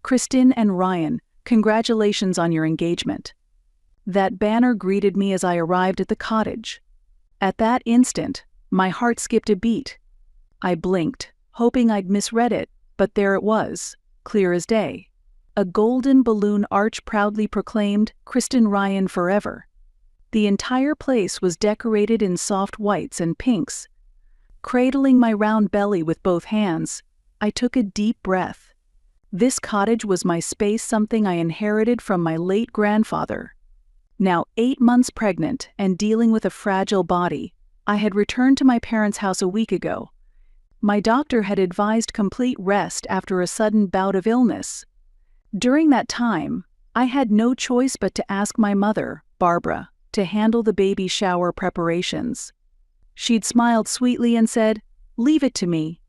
Kristin and Ryan, congratulations on your engagement." That banner greeted me as I arrived at the cottage. At that instant, my heart skipped a beat. I blinked, hoping I'd misread it, but there it was, clear as day. A golden balloon arch proudly proclaimed, "Kristin Ryan forever." The entire place was decorated in soft whites and pinks. Cradling my round belly with both hands, I took a deep breath. This cottage was my space, something I inherited from my late grandfather. Now 8 months pregnant and dealing with a fragile body, I had returned to my parents' house a week ago. My doctor had advised complete rest after a sudden bout of illness. During that time, I had no choice but to ask my mother, Barbara, to handle the baby shower preparations. She'd smiled sweetly and said, "Leave it to me.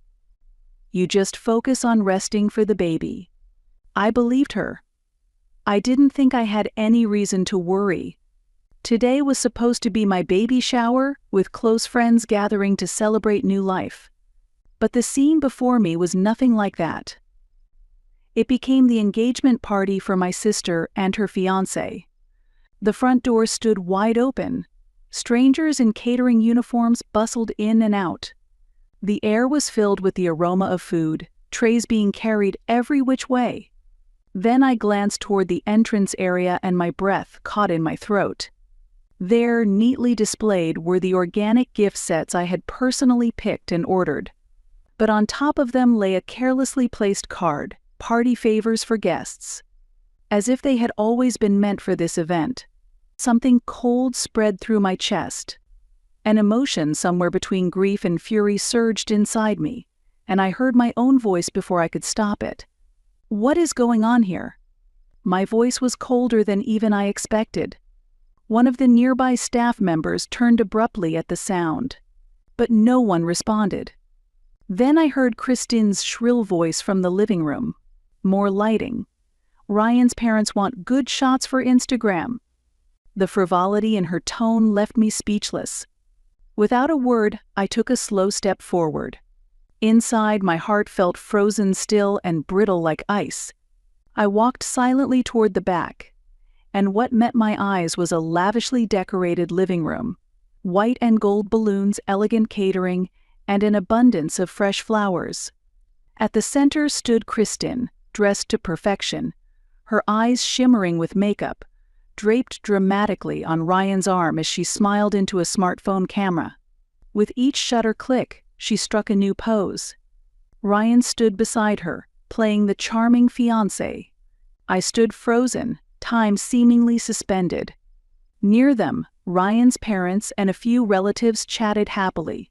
You just focus on resting for the baby." I believed her. I didn't think I had any reason to worry. Today was supposed to be my baby shower, with close friends gathering to celebrate new life. But the scene before me was nothing like that. It became the engagement party for my sister and her fiancé. The front door stood wide open. Strangers in catering uniforms bustled in and out. The air was filled with the aroma of food, trays being carried every which way. Then I glanced toward the entrance area and my breath caught in my throat. There, neatly displayed, were the organic gift sets I had personally picked and ordered. But on top of them lay a carelessly placed card, "Party favors for guests." As if they had always been meant for this event. Something cold spread through my chest. An emotion somewhere between grief and fury surged inside me, and I heard my own voice before I could stop it. "What is going on here?" My voice was colder than even I expected. One of the nearby staff members turned abruptly at the sound, but no one responded. Then I heard Kristin's shrill voice from the living room. "More lighting. Ryan's parents want good shots for Instagram." The frivolity in her tone left me speechless. Without a word, I took a slow step forward. Inside, my heart felt frozen still and brittle like ice. I walked silently toward the back, and what met my eyes was a lavishly decorated living room. White and gold balloons, elegant catering, and an abundance of fresh flowers. At the center stood Kristin, dressed to perfection, her eyes shimmering with makeup, draped dramatically on Ryan's arm as she smiled into a smartphone camera. With each shutter click, she struck a new pose. Ryan stood beside her, playing the charming fiancé. I stood frozen, time seemingly suspended. Near them, Ryan's parents and a few relatives chatted happily.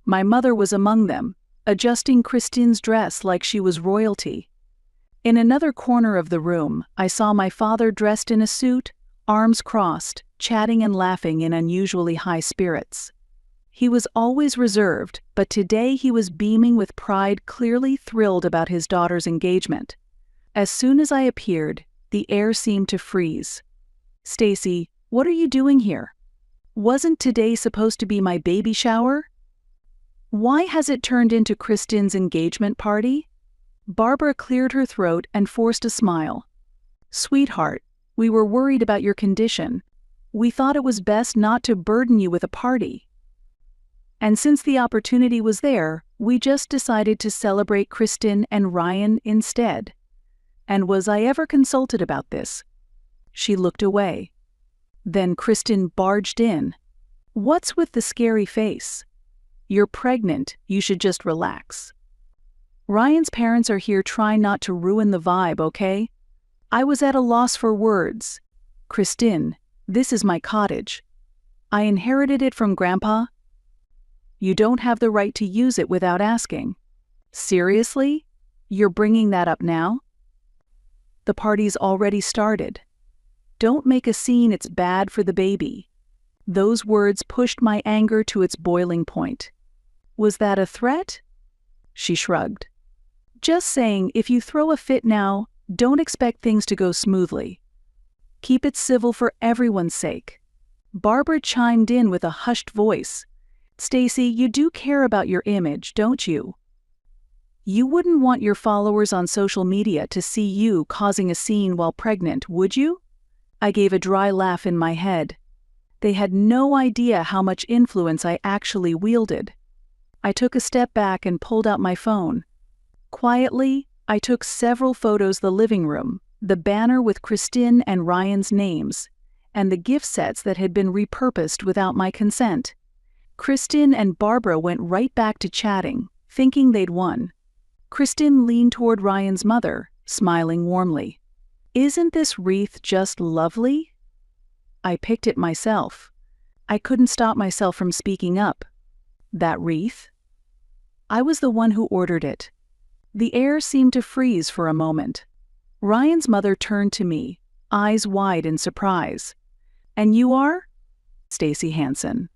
My mother was among them, adjusting Kristin's dress like she was royalty. In another corner of the room, I saw my father dressed in a suit, arms crossed, chatting and laughing in unusually high spirits. He was always reserved, but today he was beaming with pride, clearly thrilled about his daughter's engagement. As soon as I appeared, the air seemed to freeze. "Stacy, what are you doing here? Wasn't today supposed to be my baby shower? Why has it turned into Kristin's engagement party?" Barbara cleared her throat and forced a smile. "Sweetheart, we were worried about your condition. We thought it was best not to burden you with a party. And since the opportunity was there, we just decided to celebrate Kristin and Ryan instead. And was I ever consulted about this?" She looked away. Then Kristin barged in. "What's with the scary face? You're pregnant, you should just relax. Ryan's parents are here, try not to ruin the vibe, okay?" I was at a loss for words. "Kristin, this is my cottage. I inherited it from Grandpa. You don't have the right to use it without asking." "Seriously? You're bringing that up now?" "The party's already started. Don't make a scene, it's bad for the baby." Those words pushed my anger to its boiling point. "Was that a threat?" She shrugged. "Just saying, if you throw a fit now, don't expect things to go smoothly. Keep it civil for everyone's sake." Barbara chimed in with a hushed voice. "Stacy, you do care about your image, don't you?" You wouldn't want your followers on social media to see you causing a scene while pregnant, would you? I gave a dry laugh in my head. They had no idea how much influence I actually wielded. I took a step back and pulled out my phone. Quietly, I took several photos of the living room, the banner with Kristin and Ryan's names, and the gift sets that had been repurposed without my consent. Kristin and Barbara went right back to chatting, thinking they'd won. Kristin leaned toward Ryan's mother, smiling warmly. "Isn't this wreath just lovely?" I picked it myself. I couldn't stop myself from speaking up. "That wreath?" I was the one who ordered it. The air seemed to freeze for a moment. Ryan's mother turned to me, eyes wide in surprise. "And you are?" "Stacy Hansen.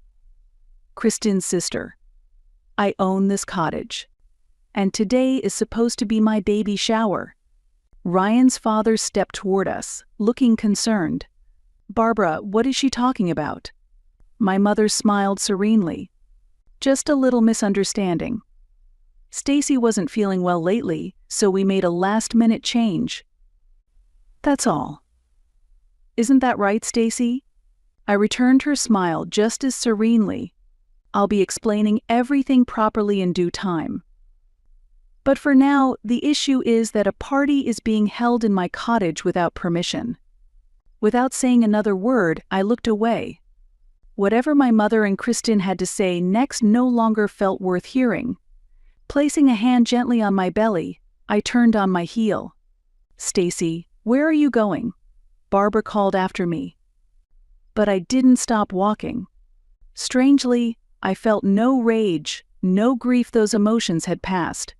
Kristin's sister. I own this cottage. And today is supposed to be my baby shower." Ryan's father stepped toward us, looking concerned. "Barbara, what is she talking about?" My mother smiled serenely. "Just a little misunderstanding. Stacy wasn't feeling well lately, so we made a last-minute change. That's all." "Isn't that right, Stacy?" I returned her smile just as serenely. "I'll be explaining everything properly in due time. But for now, the issue is that a party is being held in my cottage without permission." Without saying another word, I looked away. Whatever my mother and Kristin had to say next no longer felt worth hearing. Placing a hand gently on my belly, I turned on my heel. "Stacy, where are you going?" Barbara called after me. But I didn't stop walking. Strangely, I felt no rage, no grief. Those emotions had passed.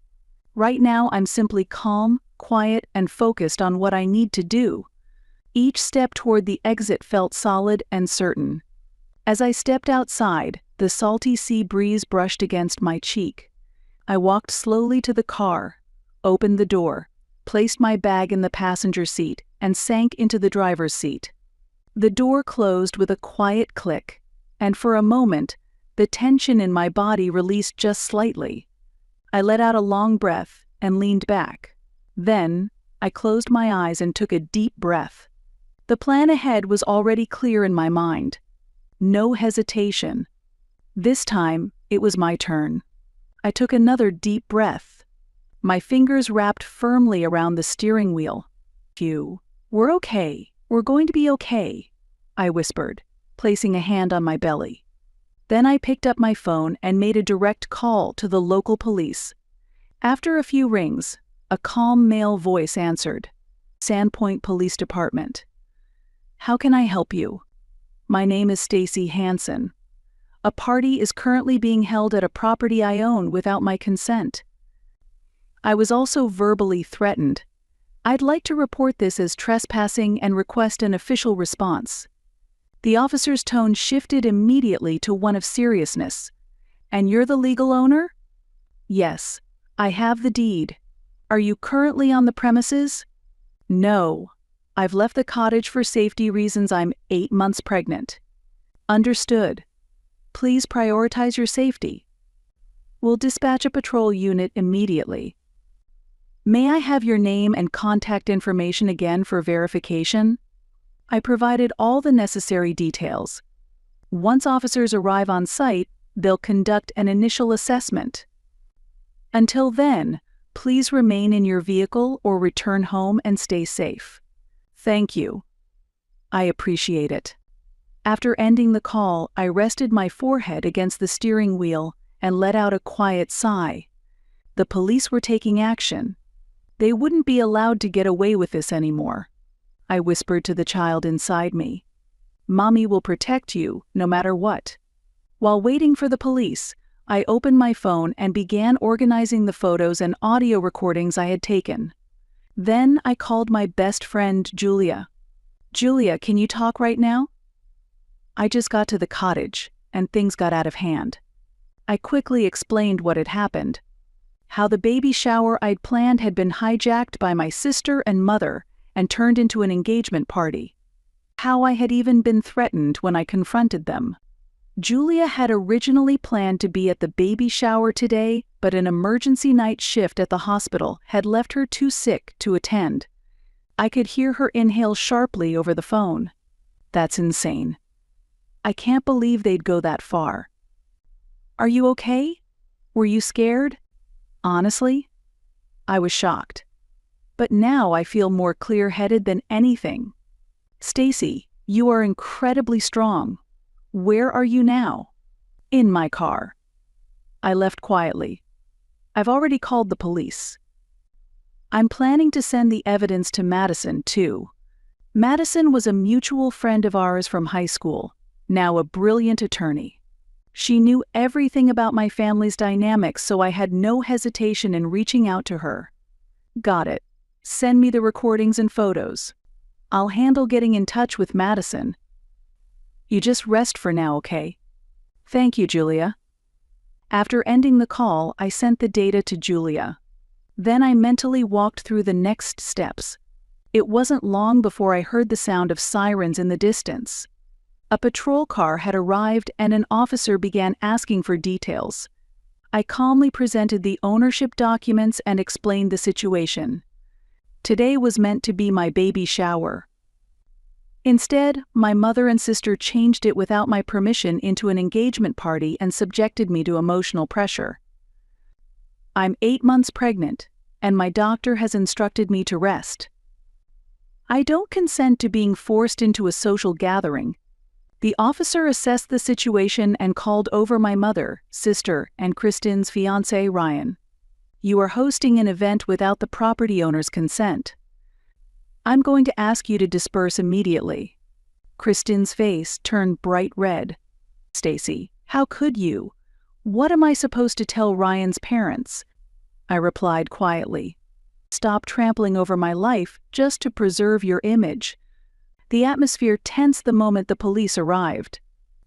Right now I'm simply calm, quiet, and focused on what I need to do. Each step toward the exit felt solid and certain. As I stepped outside, the salty sea breeze brushed against my cheek. I walked slowly to the car, opened the door, placed my bag in the passenger seat, and sank into the driver's seat. The door closed with a quiet click, and for a moment, the tension in my body released just slightly. I let out a long breath and leaned back. Then, I closed my eyes and took a deep breath. The plan ahead was already clear in my mind. No hesitation. This time, it was my turn. I took another deep breath. My fingers wrapped firmly around the steering wheel. "We're okay. We're going to be okay," I whispered, placing a hand on my belly. Then I picked up my phone and made a direct call to the local police. After a few rings, a calm male voice answered. "Sandpoint Police Department. How can I help you?" "My name is Stacy Hansen. A party is currently being held at a property I own without my consent." I was also verbally threatened. "I'd like to report this as trespassing and request an official response." The officer's tone shifted immediately to one of seriousness. "And you're the legal owner?" "Yes, I have the deed. Are you currently on the premises?" "No. I've left the cottage for safety reasons. I'm 8 months pregnant." "Understood. Please prioritize your safety. We'll dispatch a patrol unit immediately." "May I have your name and contact information again for verification?" I provided all the necessary details. Once officers arrive on site, they'll conduct an initial assessment. Until then, please remain in your vehicle or return home and stay safe. Thank you. I appreciate it. After ending the call, I rested my forehead against the steering wheel and let out a quiet sigh. The police were taking action. They wouldn't be allowed to get away with this anymore. I whispered to the child inside me. "Mommy will protect you, no matter what." While waiting for the police, I opened my phone and began organizing the photos and audio recordings I had taken. Then I called my best friend, Julia. "Julia, can you talk right now?" "I just got to the cottage, and things got out of hand." I quickly explained what had happened. How the baby shower I'd planned had been hijacked by my sister and mother and turned into an engagement party. How I had even been threatened when I confronted them. Julia had originally planned to be at the baby shower today, but an emergency night shift at the hospital had left her too sick to attend. I could hear her inhale sharply over the phone. That's insane. I can't believe they'd go that far. Are you okay? Were you scared? Honestly, I was shocked. But now I feel more clear-headed than anything. Stacy, you are incredibly strong. Where are you now? In my car. I left quietly. I've already called the police. I'm planning to send the evidence to Madison, too. Madison was a mutual friend of ours from high school, now a brilliant attorney. She knew everything about my family's dynamics, so I had no hesitation in reaching out to her. Got it. Send me the recordings and photos. I'll handle getting in touch with Madison. You just rest for now, okay? Thank you, Julia. After ending the call, I sent the data to Julia. Then I mentally walked through the next steps. It wasn't long before I heard the sound of sirens in the distance. A patrol car had arrived and an officer began asking for details. I calmly presented the ownership documents and explained the situation. Today was meant to be my baby shower. Instead, my mother and sister changed it without my permission into an engagement party and subjected me to emotional pressure. I'm 8 months pregnant, and my doctor has instructed me to rest. I don't consent to being forced into a social gathering. The officer assessed the situation and called over my mother, sister, and Kristen's fiancé, Ryan. You are hosting an event without the property owner's consent. I'm going to ask you to disperse immediately. Kristen's face turned bright red. Stacy, how could you? What am I supposed to tell Ryan's parents? I replied quietly. Stop trampling over my life just to preserve your image. The atmosphere tensed the moment the police arrived.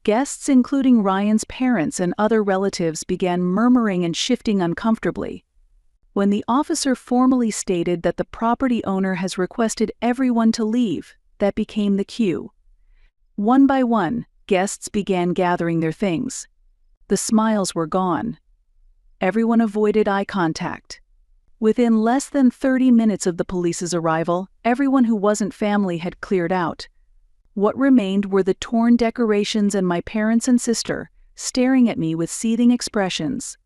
Guests, including Ryan's parents and other relatives, began murmuring and shifting uncomfortably. When the officer formally stated that the property owner has requested everyone to leave, that became the cue. One by one, guests began gathering their things. The smiles were gone. Everyone avoided eye contact. Within less than 30 minutes of the police's arrival, everyone who wasn't family had cleared out. What remained were the torn decorations and my parents and sister, staring at me with seething expressions.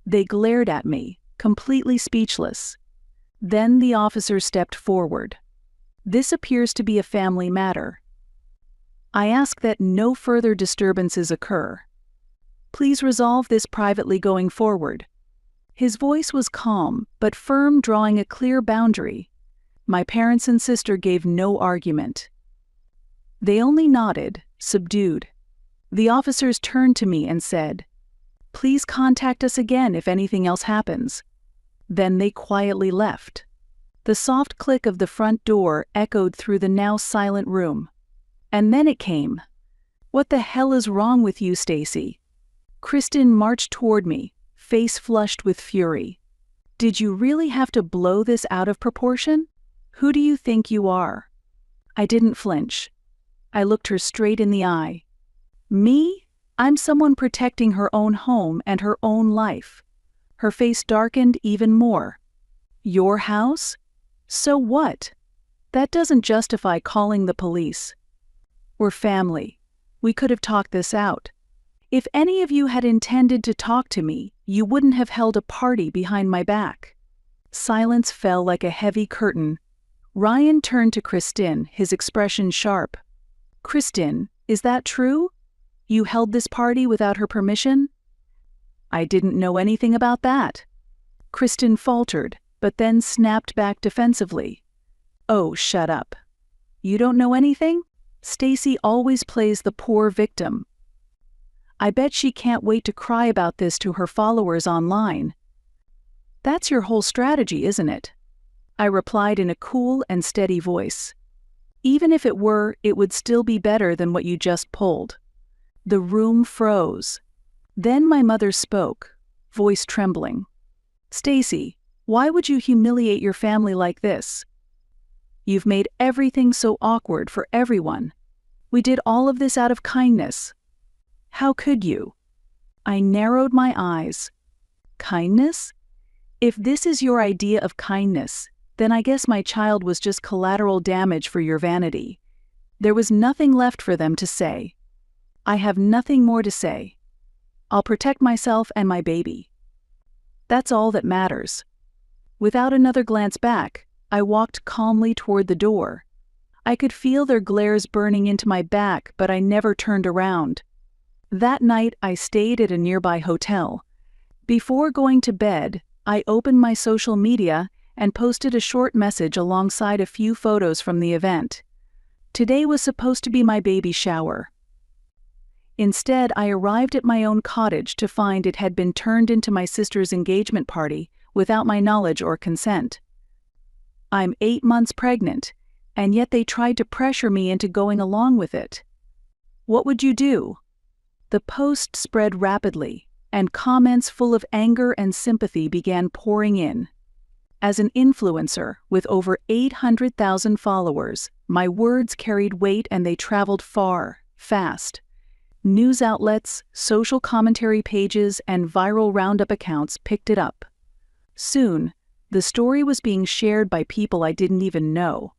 They glared at me, completely speechless. Then the officer stepped forward. This appears to be a family matter. I ask that no further disturbances occur. Please resolve this privately going forward. His voice was calm, but firm, drawing a clear boundary. My parents and sister gave no argument. They only nodded, subdued. The officers turned to me and said, "Please contact us again if anything else happens." Then they quietly left. The soft click of the front door echoed through the now silent room. And then it came. "What the hell is wrong with you, Stacy?" Kristen marched toward me, face flushed with fury. "Did you really have to blow this out of proportion? Who do you think you are?" I didn't flinch. I looked her straight in the eye. Me? I'm someone protecting her own home and her own life. Her face darkened even more. Your house? So what? That doesn't justify calling the police. We're family. We could have talked this out. If any of you had intended to talk to me, you wouldn't have held a party behind my back. Silence fell like a heavy curtain. Ryan turned to Kristen, his expression sharp. "Kristen, is that true? You held this party without her permission?" "I didn't know anything about that." Kristen faltered, but then snapped back defensively. "Oh, shut up. You don't know anything? Stacy always plays the poor victim. I bet she can't wait to cry about this to her followers online." "That's your whole strategy, isn't it?" I replied in a cool and steady voice. "Even if it were, it would still be better than what you just pulled." The room froze. Then my mother spoke, voice trembling. "Stacy, why would you humiliate your family like this? You've made everything so awkward for everyone. We did all of this out of kindness. How could you? I narrowed my eyes. Kindness? If this is your idea of kindness, then I guess my child was just collateral damage for your vanity. There was nothing left for them to say. I have nothing more to say. I'll protect myself and my baby. That's all that matters. Without another glance back, I walked calmly toward the door. I could feel their glares burning into my back, but I never turned around. That night, I stayed at a nearby hotel. Before going to bed, I opened my social media and posted a short message alongside a few photos from the event. Today was supposed to be my baby shower. Instead, I arrived at my own cottage to find it had been turned into my sister's engagement party without my knowledge or consent. I'm 8 months pregnant, and yet they tried to pressure me into going along with it. What would you do? The post spread rapidly, and comments full of anger and sympathy began pouring in. As an influencer with over 800,000 followers, my words carried weight and they traveled far, fast. News outlets, social commentary pages, and viral roundup accounts picked it up. Soon, the story was being shared by people I didn't even know.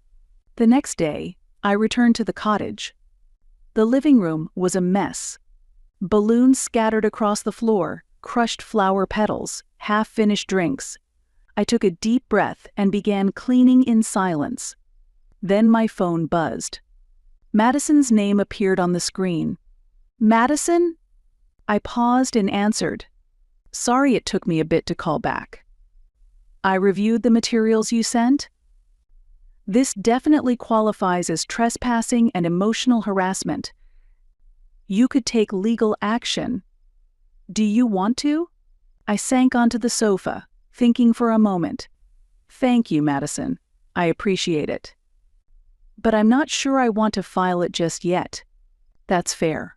The next day, I returned to the cottage. The living room was a mess. Balloons scattered across the floor, crushed flower petals, half-finished drinks. I took a deep breath and began cleaning in silence. Then my phone buzzed. Madison's name appeared on the screen. Madison? I paused and answered. Sorry it took me a bit to call back. I reviewed the materials you sent. This definitely qualifies as trespassing and emotional harassment. You could take legal action. Do you want to? I sank onto the sofa, thinking for a moment. Thank you, Madison. I appreciate it. But I'm not sure I want to file it just yet. That's fair.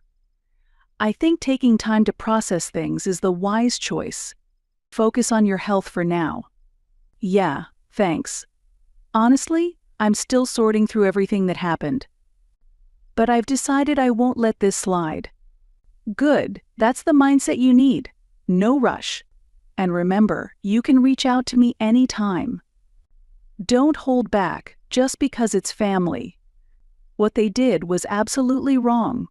I think taking time to process things is the wise choice. Focus on your health for now. Yeah, thanks. Honestly, I'm still sorting through everything that happened. But I've decided I won't let this slide. Good, that's the mindset you need. No rush. And remember, you can reach out to me anytime. Don't hold back just because it's family. What they did was absolutely wrong.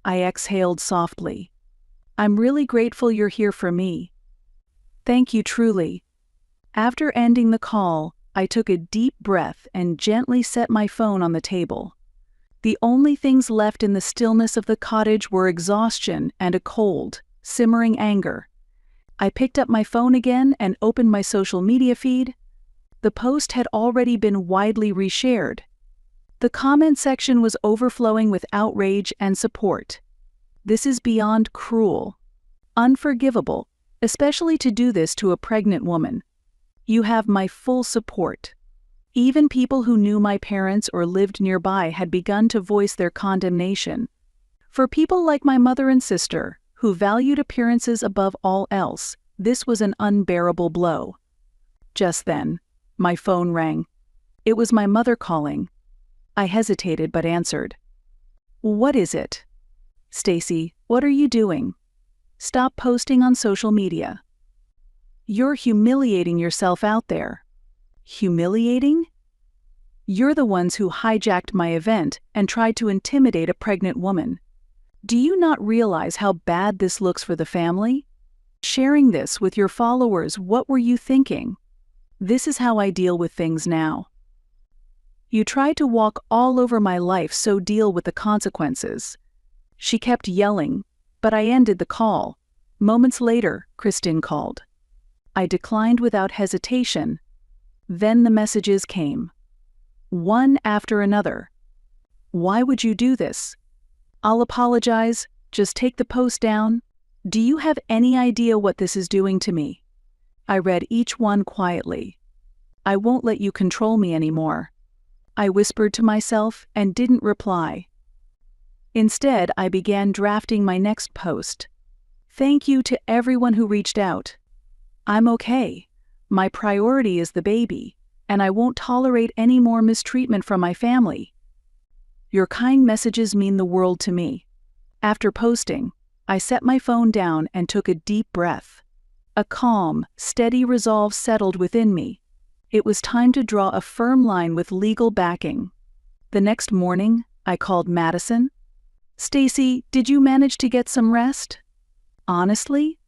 I exhaled softly. I'm really grateful you're here for me. Thank you truly. After ending the call, I took a deep breath and gently set my phone on the table. The only things left in the stillness of the cottage were exhaustion and a cold, simmering anger. I picked up my phone again and opened my social media feed. The post had already been widely reshared. The comment section was overflowing with outrage and support. This is beyond cruel, unforgivable, especially to do this to a pregnant woman. You have my full support. Even people who knew my parents or lived nearby had begun to voice their condemnation. For people like my mother and sister, who valued appearances above all else, this was an unbearable blow. Just then, my phone rang. It was my mother calling. I hesitated but answered. What is it? Stacy, what are you doing? Stop posting on social media. You're humiliating yourself out there. Humiliating? You're the ones who hijacked my event and tried to intimidate a pregnant woman. Do you not realize how bad this looks for the family? Sharing this with your followers, what were you thinking? This is how I deal with things now. You tried to walk all over my life, so deal with the consequences. She kept yelling, but I ended the call. Moments later, Kristen called. I declined without hesitation. Then the messages came. One after another. Why would you do this? I'll apologize, just take the post down. Do you have any idea what this is doing to me? I read each one quietly. I won't let you control me anymore. I whispered to myself and didn't reply. Instead, I began drafting my next post. Thank you to everyone who reached out. I'm okay. My priority is the baby, and I won't tolerate any more mistreatment from my family. Your kind messages mean the world to me. After posting, I set my phone down and took a deep breath. A calm, steady resolve settled within me. It was time to draw a firm line with legal backing. The next morning, I called Madison. "Stacy, did you manage to get some rest?" "Honestly,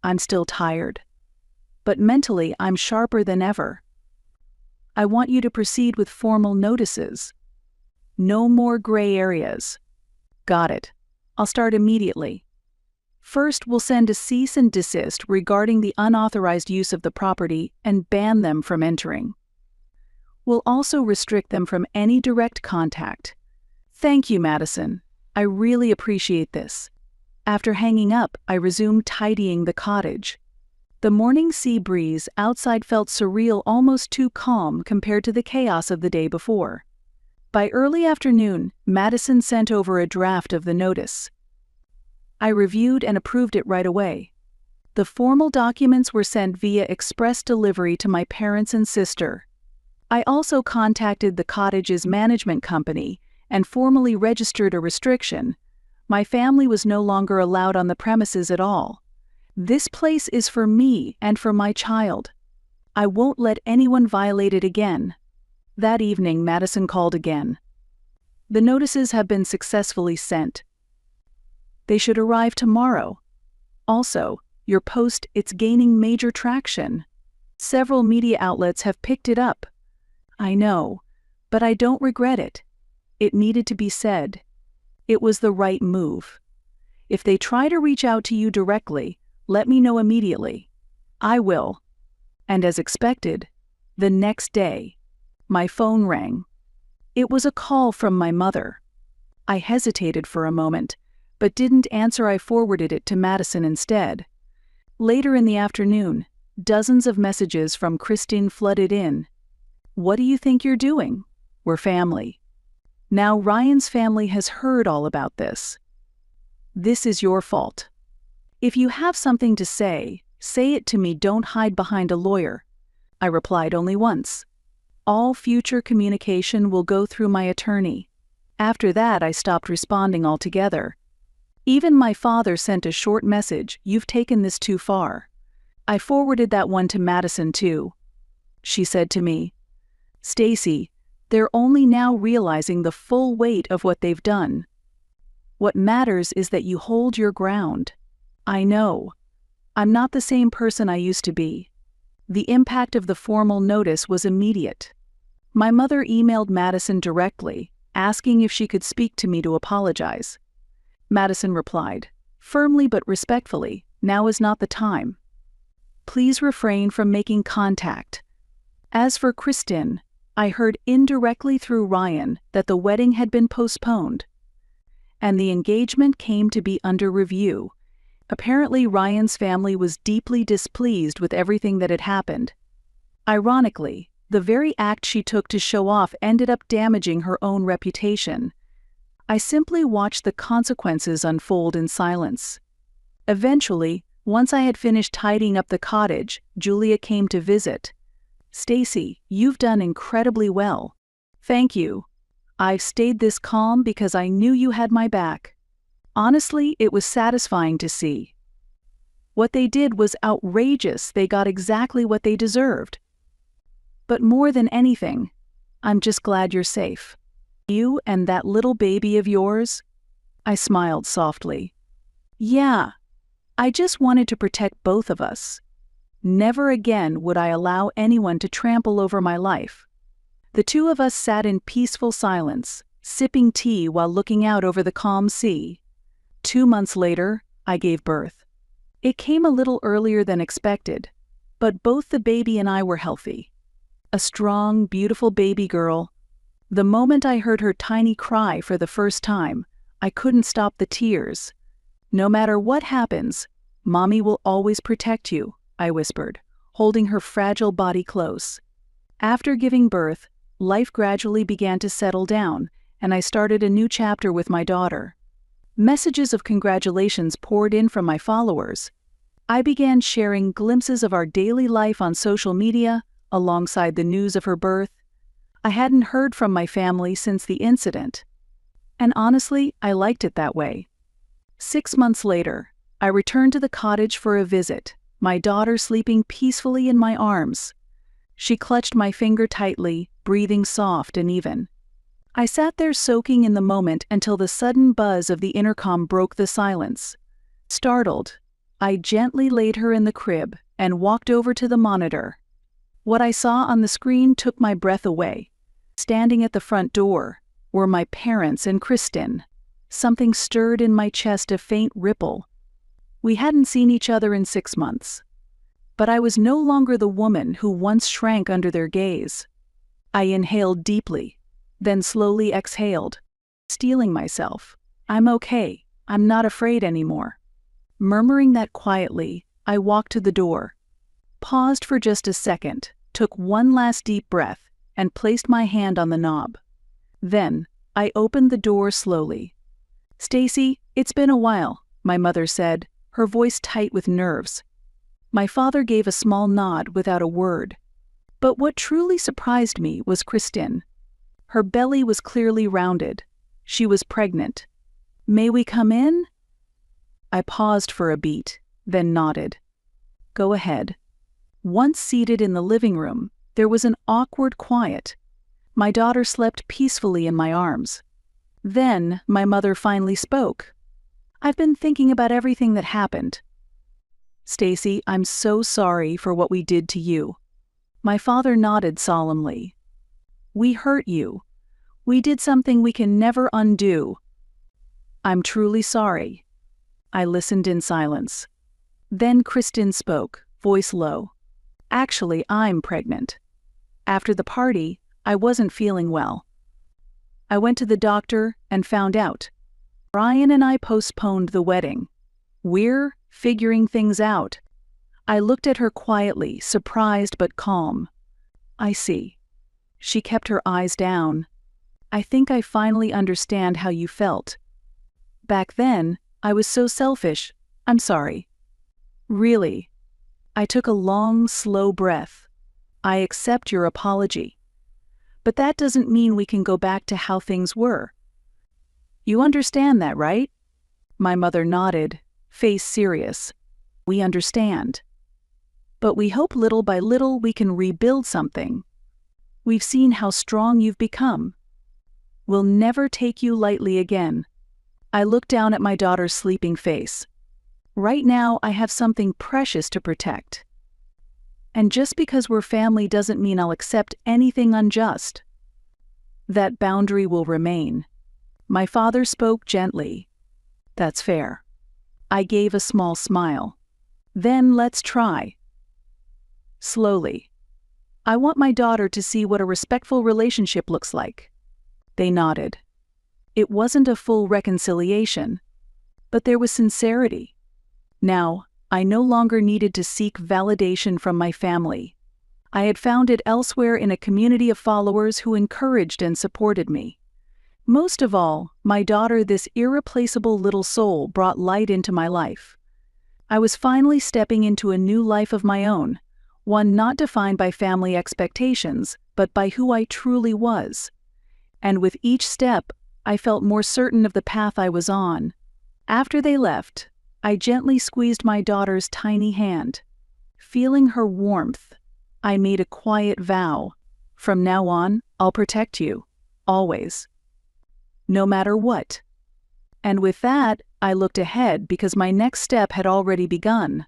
I'm still tired. But mentally, I'm sharper than ever. I want you to proceed with formal notices. No more gray areas." "Got it. I'll start immediately. First, we'll send a cease and desist regarding the unauthorized use of the property and ban them from entering. We'll also restrict them from any direct contact." "Thank you, Madison. I really appreciate this." After hanging up, I resumed tidying the cottage. The morning sea breeze outside felt surreal, almost too calm compared to the chaos of the day before. By early afternoon, Madison sent over a draft of the notice. I reviewed and approved it right away. The formal documents were sent via express delivery to my parents and sister. I also contacted the cottage's management company and formally registered a restriction. My family was no longer allowed on the premises at all. This place is for me and for my child. I won't let anyone violate it again. That evening, Madison called again. "The notices have been successfully sent. They should arrive tomorrow. Also, your post, it's gaining major traction. Several media outlets have picked it up." "I know, but I don't regret it. It needed to be said. It was the right move. If they try to reach out to you directly, let me know immediately." "I will." And as expected, the next day, my phone rang. It was a call from my mother. I hesitated for a moment, but didn't answer. I forwarded it to Madison instead. Later in the afternoon, dozens of messages from Christine flooded in. "What do you think you're doing? We're family." Now Ryan's family has heard all about this. "This is your fault. If you have something to say it to me. Don't hide behind a lawyer." I replied only once. "All future communication will go through my attorney." After that, I stopped responding altogether. Even my father sent a short message, "You've taken this too far." I forwarded that one to Madison too. She said to me, "Stacy, they're only now realizing the full weight of what they've done. What matters is that you hold your ground." I know. I'm not the same person I used to be. The impact of the formal notice was immediate. My mother emailed Madison directly, asking if she could speak to me to apologize. Madison replied, firmly but respectfully, "Now is not the time. Please refrain from making contact." As for Kristen, I heard indirectly through Ryan that the wedding had been postponed, and the engagement came to be under review. Apparently, Ryan's family was deeply displeased with everything that had happened. Ironically, the very act she took to show off ended up damaging her own reputation. I simply watched the consequences unfold in silence. Eventually, once I had finished tidying up the cottage, Julia came to visit. "Stacy, you've done incredibly well." "Thank you. I've stayed this calm because I knew you had my back." Honestly, it was satisfying to see. What they did was outrageous. They got exactly what they deserved. But more than anything, I'm just glad you're safe. You and that little baby of yours? I smiled softly. "Yeah, I just wanted to protect both of us. Never again would I allow anyone to trample over my life." The two of us sat in peaceful silence, sipping tea while looking out over the calm sea. 2 months later, I gave birth. It came a little earlier than expected, but both the baby and I were healthy. A strong, beautiful baby girl. The moment I heard her tiny cry for the first time, I couldn't stop the tears. "No matter what happens, Mommy will always protect you," I whispered, holding her fragile body close. After giving birth, life gradually began to settle down, and I started a new chapter with my daughter. Messages of congratulations poured in from my followers. I began sharing glimpses of our daily life on social media, alongside the news of her birth. I hadn't heard from my family since the incident. And honestly, I liked it that way. 6 months later, I returned to the cottage for a visit, my daughter sleeping peacefully in my arms. She clutched my finger tightly, breathing soft and even. I sat there soaking in the moment until the sudden buzz of the intercom broke the silence. Startled, I gently laid her in the crib and walked over to the monitor. What I saw on the screen took my breath away. Standing at the front door were my parents and Kristen. Something stirred in my chest, a faint ripple. We hadn't seen each other in 6 months. But I was no longer the woman who once shrank under their gaze. I inhaled deeply, then slowly exhaled, steeling myself. I'm okay. I'm not afraid anymore. Murmuring that quietly, I walked to the door, paused for just a second, took one last deep breath, and placed my hand on the knob. Then, I opened the door slowly. "Stacy, it's been a while," my mother said, her voice tight with nerves. My father gave a small nod without a word. But what truly surprised me was Kristen. Her belly was clearly rounded. She was pregnant. "May we come in?" I paused for a beat, then nodded. "Go ahead." Once seated in the living room, there was an awkward quiet. My daughter slept peacefully in my arms. Then my mother finally spoke. "I've been thinking about everything that happened. Stacy, I'm so sorry for what we did to you." My father nodded solemnly. "We hurt you. We did something we can never undo." "I'm truly sorry." I listened in silence. Then Kristen spoke, voice low. "Actually, I'm pregnant. After the party, I wasn't feeling well. I went to the doctor and found out. Brian and I postponed the wedding. We're figuring things out." I looked at her quietly, surprised but calm. "I see." She kept her eyes down. "I think I finally understand how you felt. Back then, I was so selfish. I'm sorry." "Really?" I took a long, slow breath. "I accept your apology. But that doesn't mean we can go back to how things were. You understand that, right?" My mother nodded, face serious. "We understand. But we hope little by little we can rebuild something. We've seen how strong you've become. We'll never take you lightly again." I looked down at my daughter's sleeping face. "Right now, I have something precious to protect. And just because we're family doesn't mean I'll accept anything unjust. That boundary will remain." My father spoke gently. "That's fair." I gave a small smile. "Then let's try." Slowly. "I want my daughter to see what a respectful relationship looks like." They nodded. It wasn't a full reconciliation, but there was sincerity. Now, I no longer needed to seek validation from my family. I had found it elsewhere in a community of followers who encouraged and supported me. Most of all, my daughter, this irreplaceable little soul, brought light into my life. I was finally stepping into a new life of my own, one not defined by family expectations, but by who I truly was. And with each step, I felt more certain of the path I was on. After they left, I gently squeezed my daughter's tiny hand. Feeling her warmth, I made a quiet vow. From now on, I'll protect you, always. No matter what. And with that, I looked ahead because my next step had already begun.